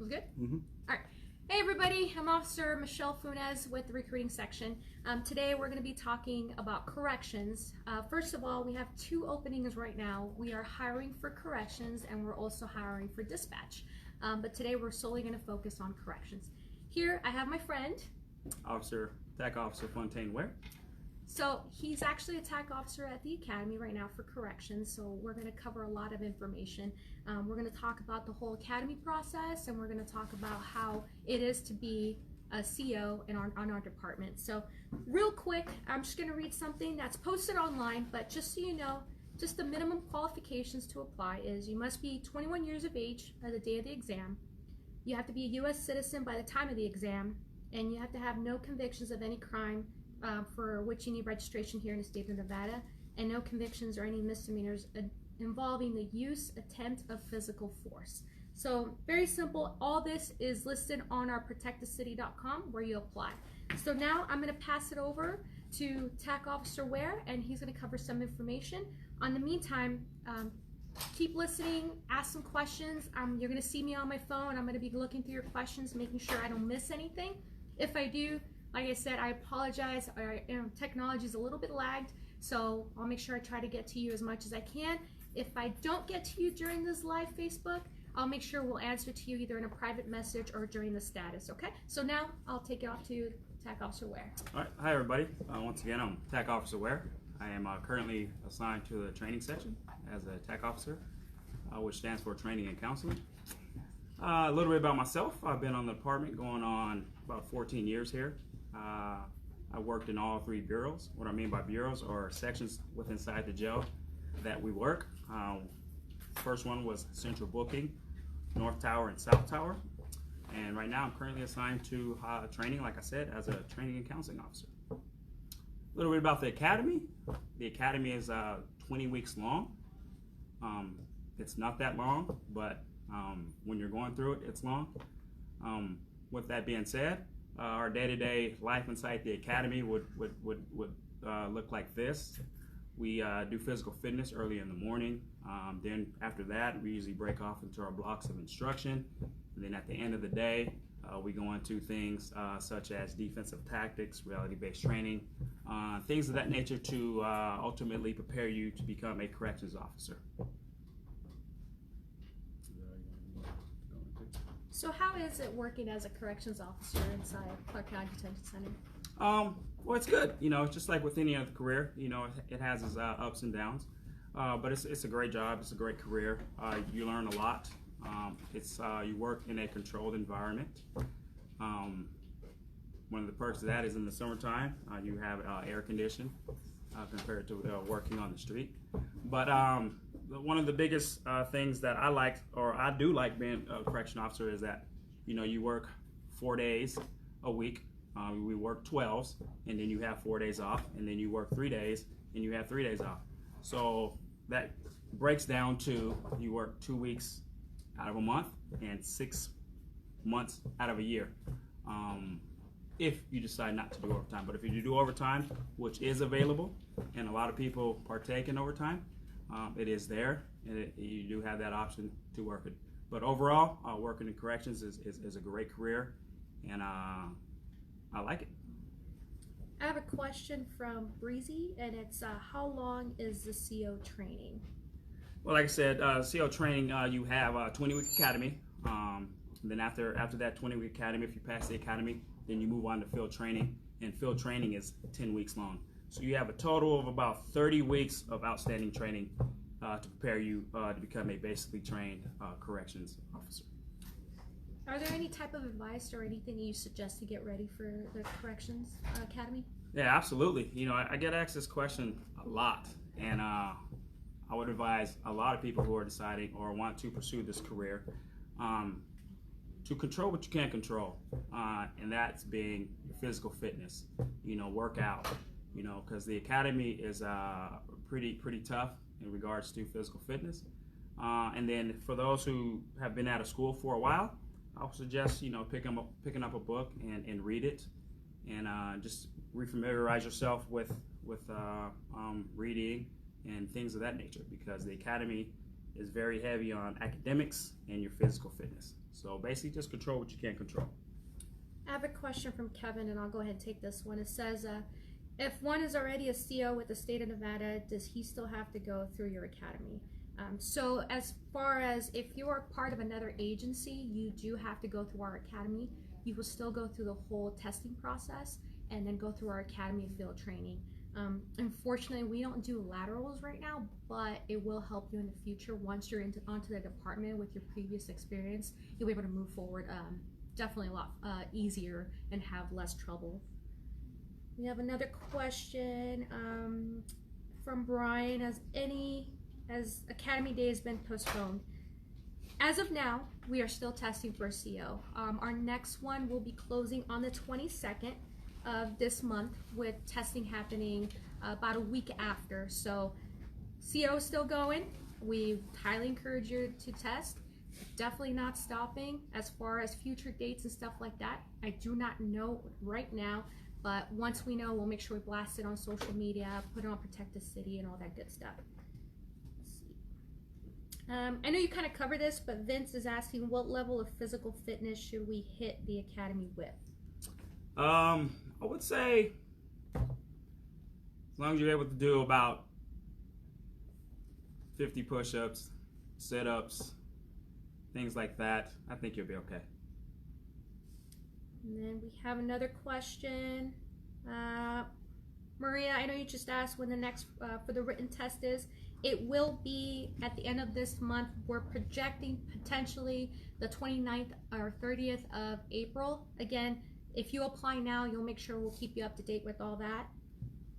Was good? Mm-hmm. All right. Hey everybody, I'm Officer Michelle Funes with the recruiting section. Today we're going to be talking about corrections. First of all, we have 2 openings right now. We are hiring for corrections and we're also hiring for dispatch. But today we're solely going to focus on corrections. Here I have my friend. TAC Officer Ware. So he's actually a TAC officer at the academy right now for corrections, so we're going to cover a lot of information. We're going to talk about the whole academy process, and we're going to talk about how it is to be a CO on our department. So real quick, I'm just going to read something that's posted online, but just so you know, just the minimum qualifications to apply is you must be 21 years of age by the day of the exam. You have to be a U.S. citizen by the time of the exam, and you have to have no convictions of any crime for which you need registration here in the state of Nevada, and no convictions or any misdemeanors involving the use, attempt of physical force. So very simple. All this is listed on our protectthecity.com where you apply. So now I'm going to pass it over to TAC Officer Ware, and he's going to cover some information. In the meantime, keep listening, ask some questions. You're going to see me on my phone. I'm going to be looking through your questions, making sure I don't miss anything. If I do, like I said, I apologize. Technology is a little bit lagged, so I'll make sure I try to get to you as much as I can. If I don't get to you during this live Facebook, I'll make sure we'll answer to you either in a private message or during the status, okay? So now I'll take it off to TAC Officer Ware. All right. Hi, everybody. Once again, I'm TAC Officer Ware. I am currently assigned to the training section as a TAC officer, which stands for Training and Counseling. A little bit about myself. I've been on the department going on about 14 years here. I worked in all 3 bureaus. What I mean by bureaus are sections within inside the jail that we work. First one was Central Booking, North Tower and South Tower. And right now I'm currently assigned to training, like I said, as a training and counseling officer. A little bit about the academy. The academy is 20 weeks long. It's not that long, but when you're going through it, it's long. With that being said, our day-to-day life inside the academy would look like this. We do physical fitness early in the morning. Then after that, we usually break off into our blocks of instruction. And then at the end of the day, we go into things such as defensive tactics, reality-based training, things of that nature to ultimately prepare you to become a corrections officer. So how is it working as a corrections officer inside Clark County Detention Center? Well, it's good. You know, it's just like with any other career. You know, it has its ups and downs. But it's a great job. It's a great career. You learn a lot. You work in a controlled environment. One of the perks of that is in the summertime, you have air conditioning compared to working on the street. But one of the biggest things that I do like being a correction officer is that, you know, you work 4 days a week. We work 12s, and then you have 4 days off, and then you work 3 days, and you have 3 days off. So that breaks down to you work 2 weeks out of a month and 6 months out of a year. If you decide not to do overtime. But if you do overtime, which is available, and a lot of people partake in overtime, it is there, and you do have that option to work it. But overall, working in corrections is a great career, and I like it. I have a question from Breezy, and it's how long is the CO training? Well, like I said, CO training, you have a 20-week academy. Then after that 20-week academy, if you pass the academy, then you move on to field training, and field training is 10 weeks long. So you have a total of about 30 weeks of outstanding training to prepare you to become a basically trained corrections officer. Are there any type of advice or anything you suggest to get ready for the corrections academy? Yeah, absolutely. You know, I get asked this question a lot, and I would advise a lot of people who are deciding or want to pursue this career to control what you can't control, and that's being your physical fitness. You know, work out. You know, because the academy is pretty tough in regards to physical fitness. And then for those who have been out of school for a while, I would suggest, you know, picking up a book and read it, and just refamiliarize yourself with reading and things of that nature, because the academy is very heavy on academics and your physical fitness. So basically just control what you can't control. I have a question from Kevin, and I'll go ahead and take this one. It says, if one is already a CO with the state of Nevada, does he still have to go through your academy? So as far as if you are part of another agency, you do have to go through our academy. You will still go through the whole testing process and then go through our academy field training. Unfortunately, we don't do laterals right now, but it will help you in the future. Once you're onto the department with your previous experience, you'll be able to move forward definitely a lot easier and have less trouble. We have another question from Brian. As Academy Day has been postponed. As of now, we are still testing for a CO. Our next one will be closing on the 22nd of this month, with testing happening about a week after. So CO is still going. We highly encourage you to test. Definitely not stopping. As far as future dates and stuff like that, I do not know right now, but once we know, we'll make sure we blast it on social media, put it on Protect the City and all that good stuff. I know you kind of covered this, but Vince is asking, what level of physical fitness should we hit the academy with? I would say as long as you're able to do about 50 push-ups, sit-ups, things like that, I think you'll be okay. And then we have another question. Maria, I know you just asked when the next for the written test is. It will be at the end of this month. We're projecting potentially the 29th or 30th of April. Again, if you apply now, you'll make sure we'll keep you up to date with all that.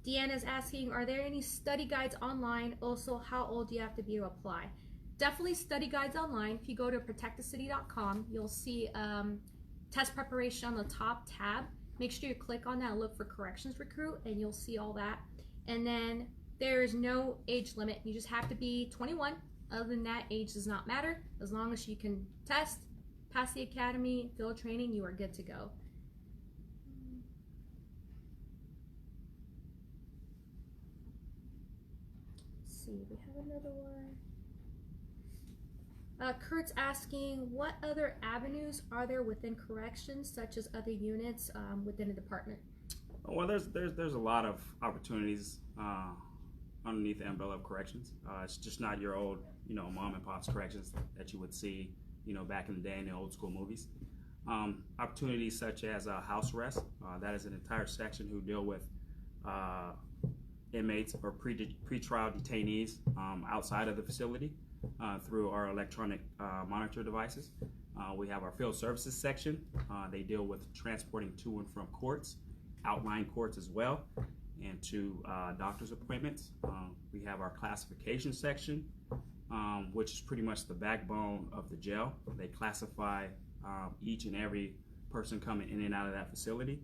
Deanna's asking, are there any study guides online? Also, how old do you have to be to apply? Definitely study guides online. If you go to protectthecity.com, you'll see test preparation on the top tab. Make sure you click on that and look for corrections recruit, and you'll see all that. And then there is no age limit. You just have to be 21. Other than that, age does not matter. As long as you can test, pass the academy, field training, you are good to go. Let's see, we have another one. Kurt's asking, what other avenues are there within corrections, such as other units within a department? Well, there's a lot of opportunities underneath the umbrella of corrections. It's just not your old, mom and pop's corrections that you would see, back in the day in the old school movies. Opportunities such as house arrest. That is an entire section who deal with inmates or pre-trial detainees outside of the facility through our electronic monitor devices. We have our field services section. They deal with transporting to and from courts, outlying courts as well, and to doctor's appointments. We have our classification section, which is pretty much the backbone of the jail. They classify each and every person coming in and out of that facility,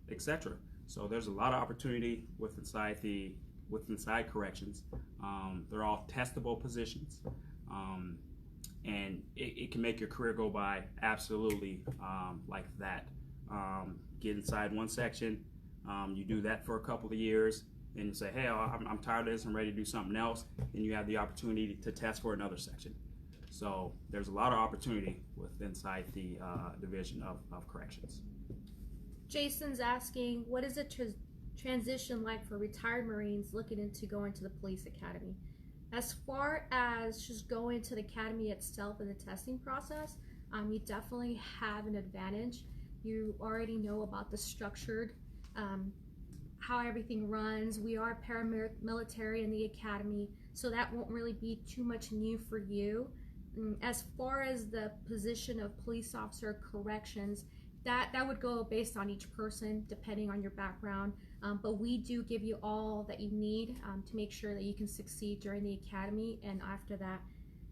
etc. So there's a lot of opportunity with inside corrections. They're all testable positions, and it can make your career go by absolutely like that. Get inside one section, you do that for a couple of years, and you say, hey, I'm tired of this, I'm ready to do something else, and you have the opportunity to test for another section. So there's a lot of opportunity inside the division of corrections. Jason's asking, what is the transition like for retired Marines looking into going to the police academy? As far as just going to the academy itself and the testing process, you definitely have an advantage. You already know about the structured, how everything runs. We are paramilitary in the academy, so that won't really be too much new for you. As far as the position of police officer corrections, that would go based on each person depending on your background, but we do give you all that you need to make sure that you can succeed during the academy and after that.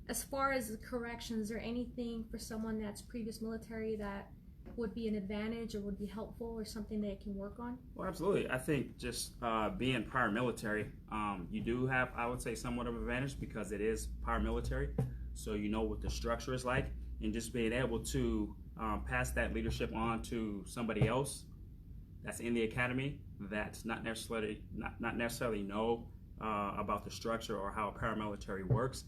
As far as the corrections, or anything for someone that's previous military that would be an advantage or would be helpful or something they can work on? Well, absolutely. I think just being paramilitary, you do have, I would say, somewhat of an advantage because it is paramilitary, so you know what the structure is like, and just being able to pass that leadership on to somebody else that's in the academy that's not necessarily know about the structure or how paramilitary works.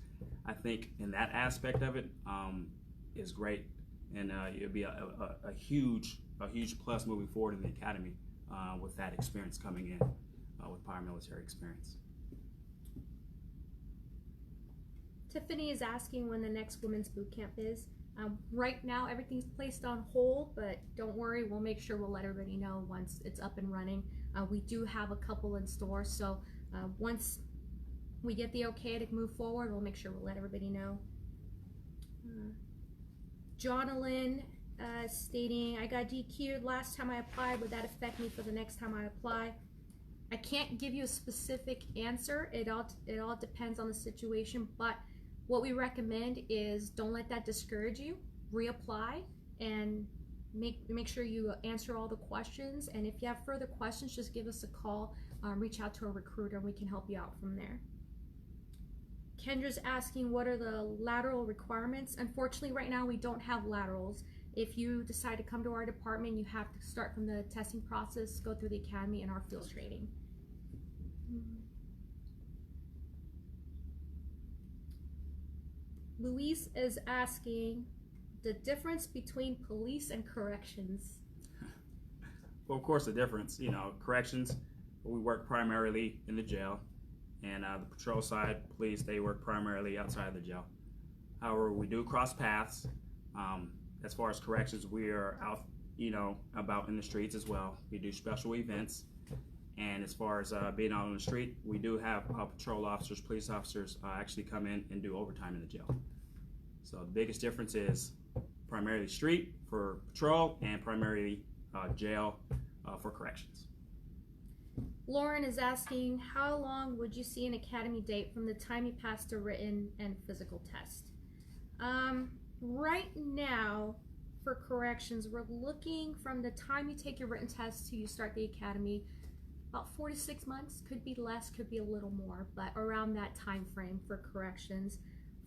I think in that aspect of it is great, and it'll be a huge plus moving forward in the academy with that experience coming in with paramilitary experience. Tiffany is asking when the next women's boot camp is. Right now, everything's placed on hold, but don't worry, we'll make sure we'll let everybody know once it's up and running. We do have a couple in store, so once we get the okay to move forward, we'll make sure we'll let everybody know. Jonalyn stating, I got DQ'd last time I applied. Would that affect me for the next time I apply? I can't give you a specific answer. It all depends on the situation, but what we recommend is don't let that discourage you. Reapply and make sure you answer all the questions. And if you have further questions, just give us a call. Reach out to a recruiter and we can help you out from there. Kendra's asking, what are the lateral requirements? Unfortunately, right now we don't have laterals. If you decide to come to our department, you have to start from the testing process, go through the academy and our field training. Luis is asking the difference between police and corrections. Well, of course, the difference, corrections, we work primarily in the jail, and the patrol side, police, they work primarily outside the jail. However, we do cross paths. As far as corrections, we are out, about in the streets as well. We do special events. And as far as being out on the street, we do have patrol officers, police officers actually come in and do overtime in the jail. So the biggest difference is primarily street for patrol and primarily jail for corrections. Lauren is asking, how long would you see an academy date from the time you passed a written and physical test? Right now, for corrections, we're looking from the time you take your written test to you start the academy, about 4 to 6 months. Could be less, could be a little more, but around that time frame for corrections.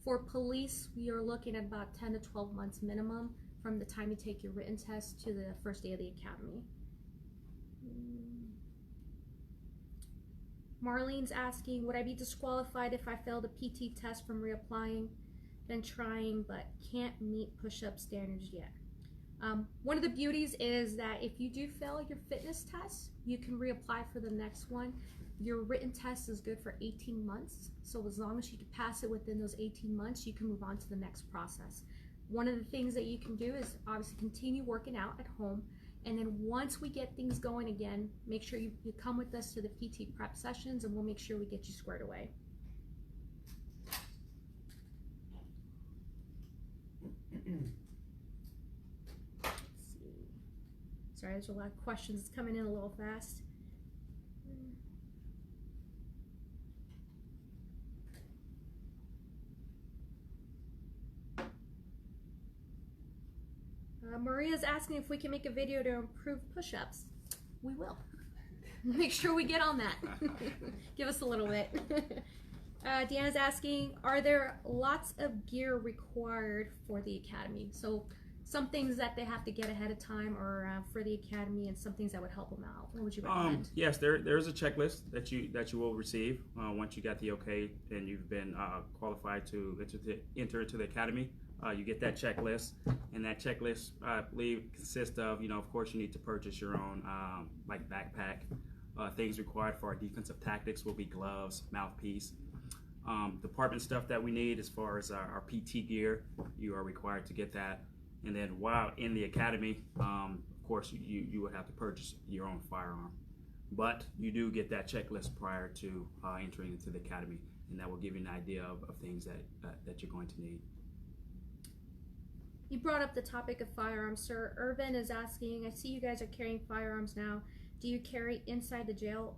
For police, we are looking at about 10 to 12 months minimum from the time you take your written test to the first day of the academy. Marlene's asking, would I be disqualified if I failed a PT test from reapplying? Been trying, but can't meet push-up standards yet. One of the beauties is that if you do fail your fitness test, you can reapply for the next one. Your written test is good for 18 months. So as long as you can pass it within those 18 months, you can move on to the next process. One of the things that you can do is obviously continue working out at home. And then once we get things going again, make sure you come with us to the PT prep sessions and we'll make sure we get you squared away. Let's see. Sorry, there's a lot of questions. It's coming in a little fast. Maria's asking if we can make a video to improve push-ups. We will. Make sure we get on that. Give us a little bit. Deanna's asking, are there lots of gear required for the academy? So some things that they have to get ahead of time or for the academy, and some things that would help them out. What would you recommend? Yes, there is a checklist that you will receive once you got the okay and you've been qualified to enter into the academy. You get that checklist, and that checklist, I believe, consists of, of course, you need to purchase your own, like backpack. Things required for our defensive tactics will be gloves, mouthpiece. Department stuff that we need as far as our PT gear, you are required to get that. And then while in the academy, of course, you would have to purchase your own firearm. But you do get that checklist prior to entering into the academy, and that will give you an idea of things that you're going to need. You brought up the topic of firearms, sir. Irvin is asking, I see you guys are carrying firearms now. Do you carry inside the jail?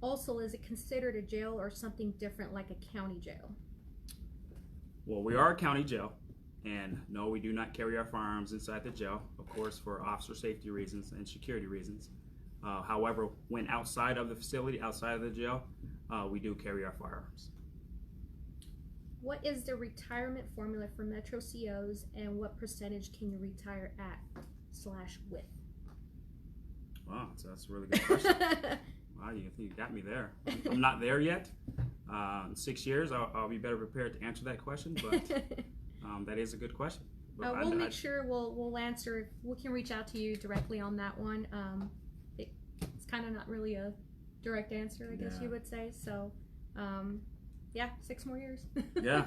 Also, is it considered a jail or something different like a county jail? Well, we are a county jail, and no, we do not carry our firearms inside the jail, of course, for officer safety reasons and security reasons. However, when outside of the facility, outside of the jail, we do carry our firearms. What is the retirement formula for Metro COs, and what percentage can you retire at/with? Wow, so that's a really good question. Wow, you got me there. I'm not there yet, In 6 years, I'll be better prepared to answer that question, but that is a good question. But we'll make sure we'll answer. We can reach out to you directly on that one. It's kind of not really a direct answer, I guess you would say. So, yeah, 6 more years. yeah.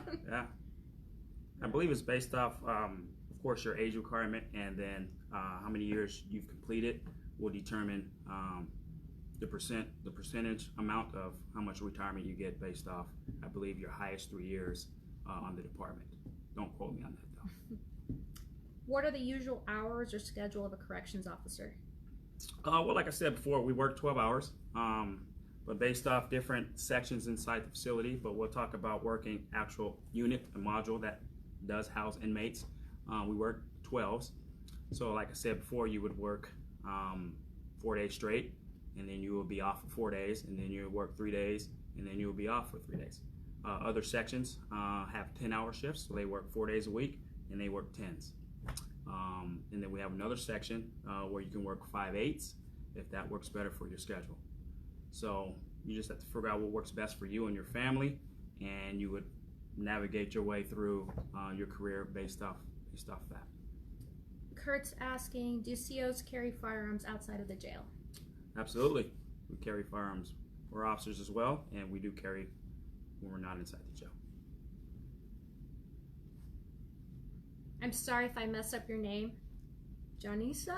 I believe it's based off, of course, your age requirement, and then how many years you've completed will determine the percentage amount of how much retirement you get based off, I believe, your highest 3 years on the department. Don't quote me on that, though. What are the usual hours or schedule of a corrections officer? Well, like I said before, we work 12 hours, but based off different sections inside the facility. But we'll talk about working actual unit, a module that does house inmates. We work 12s. So like I said before, you would work 4 days straight, and then you will be off for 4 days, and then you would work 3 days, and then you will be off for 3 days. Other sections have 10-hour shifts, so they work 4 days a week, and they work 10s. And then we have another section where you can work 5/8 if that works better for your schedule. So you just have to figure out what works best for you and your family, and you would navigate your way through your career based off that. Kurt's asking, do COs carry firearms outside of the jail? Absolutely. We carry firearms. We're officers as well, and we do carry when we're not inside the jail. I'm sorry if I mess up your name. Janisha?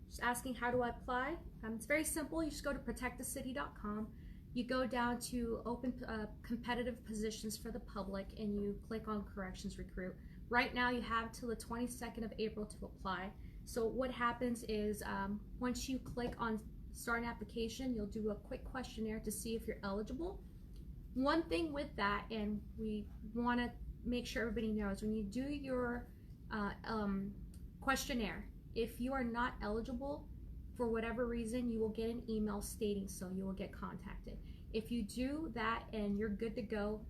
Just asking, how do I apply? It's very simple. You just go to protectthecity.com. You go down to open competitive positions for the public, and you click on corrections recruit. Right now you have till the 22nd of April to apply. So what happens is once you click on start an application, you'll do a quick questionnaire to see if you're eligible. One thing with that, and we want to make sure everybody knows, when you do your questionnaire, if you are not eligible for whatever reason, you will get an email stating so. You will get contacted. If you do that and you're good to go,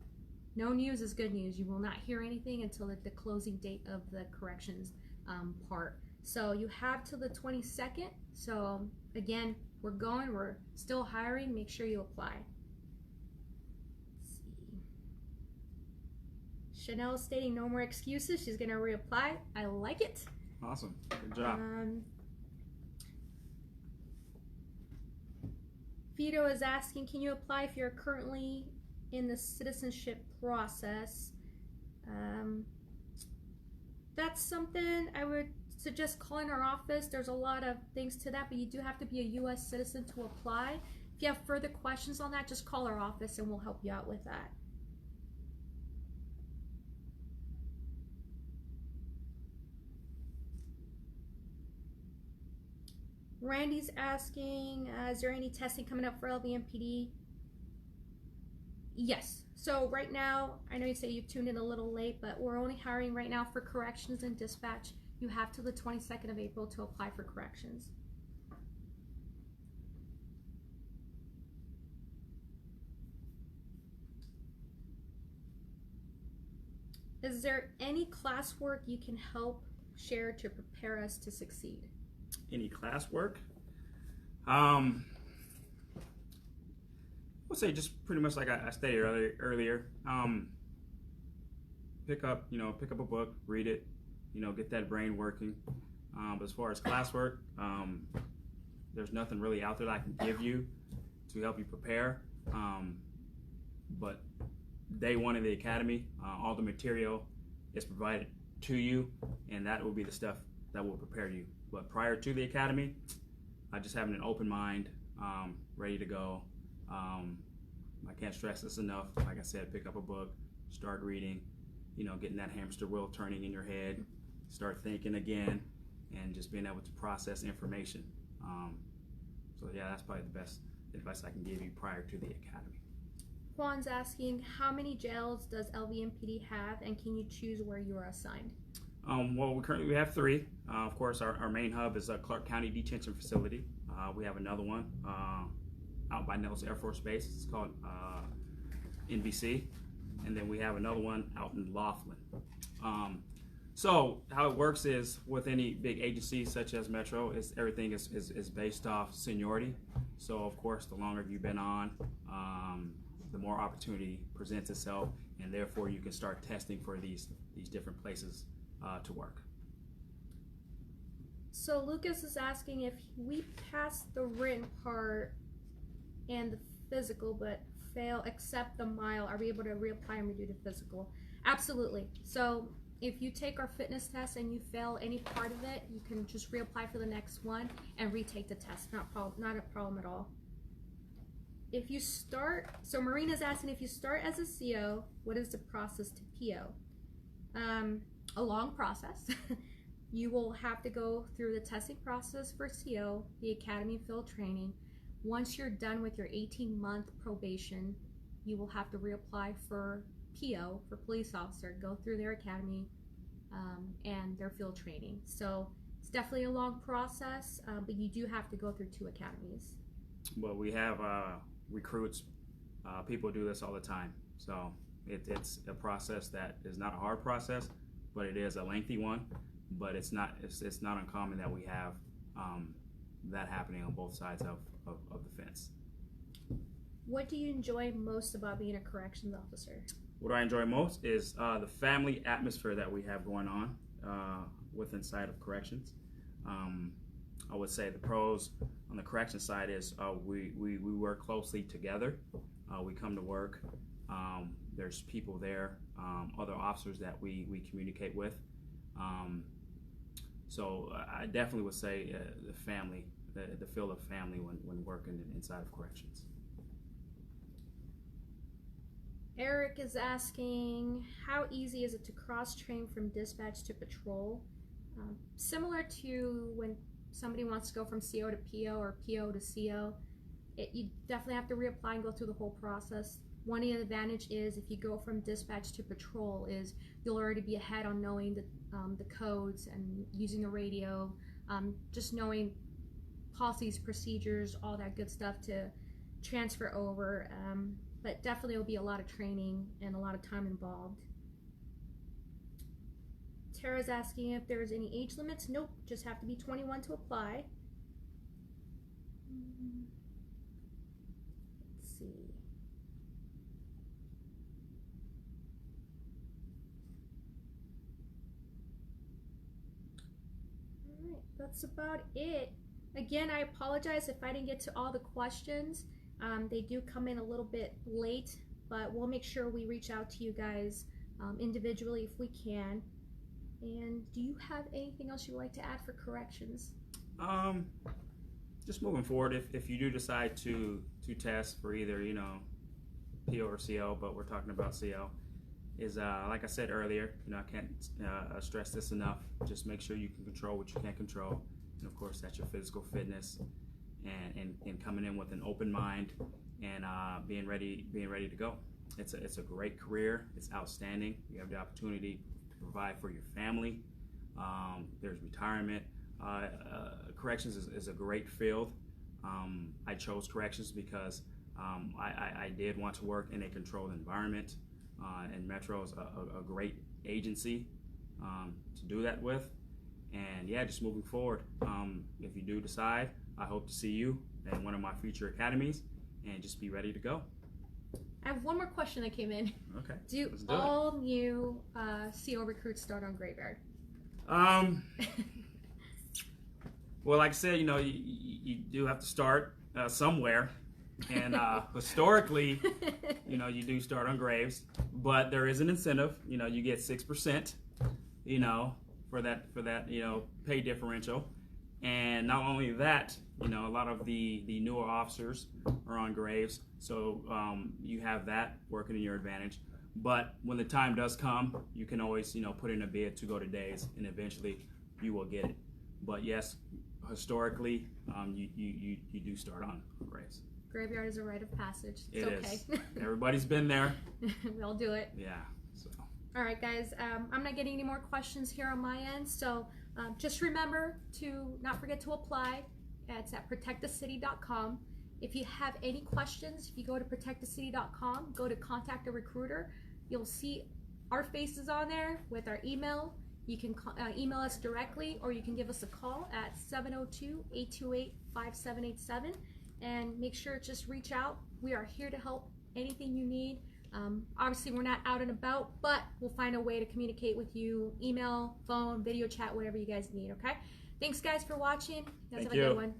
no news is good news. You will not hear anything until the closing date of the corrections part. So you have till the 22nd. So again, we're still hiring. Make sure you apply. Chanel stating no more excuses. She's going to reapply. I like it. Awesome. Good job. Vito is asking, can you apply if you're currently in the citizenship process? That's something I would suggest calling our office. There's a lot of things to that, but you do have to be a U.S. citizen to apply. If you have further questions on that, just call our office and we'll help you out with that. Randy's asking, is there any testing coming up for LVMPD? Yes. So right now, I know you say you tuned in a little late, but we're only hiring right now for corrections and dispatch. You have till the 22nd of April to apply for corrections. Is there any classwork you can help share to prepare us to succeed? Any classwork? I would say just pretty much like I stated earlier. Pick up a book, read it, get that brain working. But as far as classwork, there's nothing really out there that I can give you to help you prepare. But day one of the academy, all the material is provided to you, and that will be the stuff that will prepare you. But prior to the academy, just having an open mind, ready to go. I can't stress this enough. Like I said, pick up a book, start reading, getting that hamster wheel turning in your head, start thinking again, and just being able to process information. So yeah, that's probably the best advice I can give you prior to the academy. Juan's asking, how many jails does LVMPD have, and can you choose where you are assigned? Well, we have 3. Of course, our main hub is Clark County Detention Facility. We have another one out by Nellis Air Force Base. It's called NBC. And then we have another one out in Laughlin. So how it works is with any big agency such as Metro, everything is based off seniority. So of course, the longer you've been on, the more opportunity presents itself, and therefore you can start testing for these different places to work. So Lucas is asking if we pass the written part and the physical but fail except the mile, are we able to reapply and redo the physical? Absolutely. So if you take our fitness test and you fail any part of it, you can just reapply for the next one and retake the test. Not a problem at all. If you start, so Marina's asking, if you start as a CO, what is the process to PO? A long process. You will have to go through the testing process for CO, the academy field training. Once you're done with your 18-month probation, you will have to reapply for PO, for police officer, go through their academy and their field training. So it's definitely a long process, but you do have to go through 2 academies. Well, we have recruits, people do this all the time. So it's a process that is not a hard process, but it is a lengthy one. But it's not uncommon that we have that happening on both sides of the fence. What do you enjoy most about being a corrections officer? What I enjoy most is the family atmosphere that we have going on with inside of corrections. I would say the pros on the correction side is we work closely together. We come to work. There's people there, other officers that we communicate with. So I definitely would say the family, the feel of family when working inside of corrections. Eric is asking, how easy is it to cross-train from dispatch to patrol? Similar to when somebody wants to go from CO to PO or PO to CO, you definitely have to reapply and go through the whole process. One of the advantage is if you go from dispatch to patrol is you'll already be ahead on knowing the codes and using the radio, just knowing policies, procedures, all that good stuff to transfer over. But definitely will be a lot of training and a lot of time involved. Tara's asking if there's any age limits. Nope, just have to be 21 to apply. Let's see. Alright, that's about it. Again, I apologize if I didn't get to all the questions. They do come in a little bit late, but we'll make sure we reach out to you guys individually if we can. And do you have anything else you'd like to add for corrections? Just moving forward, if you do decide to test for either PO or CO, but we're talking about CO, is like I said earlier, I can't stress this enough. Just make sure you can control what you can't control, and of course that's your physical fitness. And coming in with an open mind and being ready to go. It's a great career. It's outstanding. You have the opportunity to provide for your family. There's retirement. Corrections is a great field. I chose corrections because I did want to work in a controlled environment, and Metro is a great agency to do that with. And yeah, just moving forward, if you do decide, I hope to see you in one of my future academies, and just be ready to go. I have one more question that came in. Okay. Do all new CO recruits start on Graveyard? Well, like I said, you do have to start somewhere, and historically, you do start on Graves, but there is an incentive. You get 6%, for that pay differential. And not only that, a lot of the newer officers are on Graves, so you have that working in your advantage. But when the time does come, you can always put in a bid to go to days, and eventually you will get it. But yes, historically, you do start on Graves. Graveyard is a rite of passage. It's okay. Everybody's been there. We all do it. Yeah. So. All right, guys. I'm not getting any more questions here on my end, so. Just remember to not forget to apply. It's at protectthecity.com. If you have any questions, if you go to protectthecity.com, go to contact a recruiter. You'll see our faces on there with our email. You can email us directly, or you can give us a call at 702-828-5787. And make sure to just reach out. We are here to help anything you need. Obviously, we're not out and about, but we'll find a way to communicate with you, email, phone, video chat, whatever you guys need, okay? Thanks, guys, for watching. You guys Thank have a you. good one.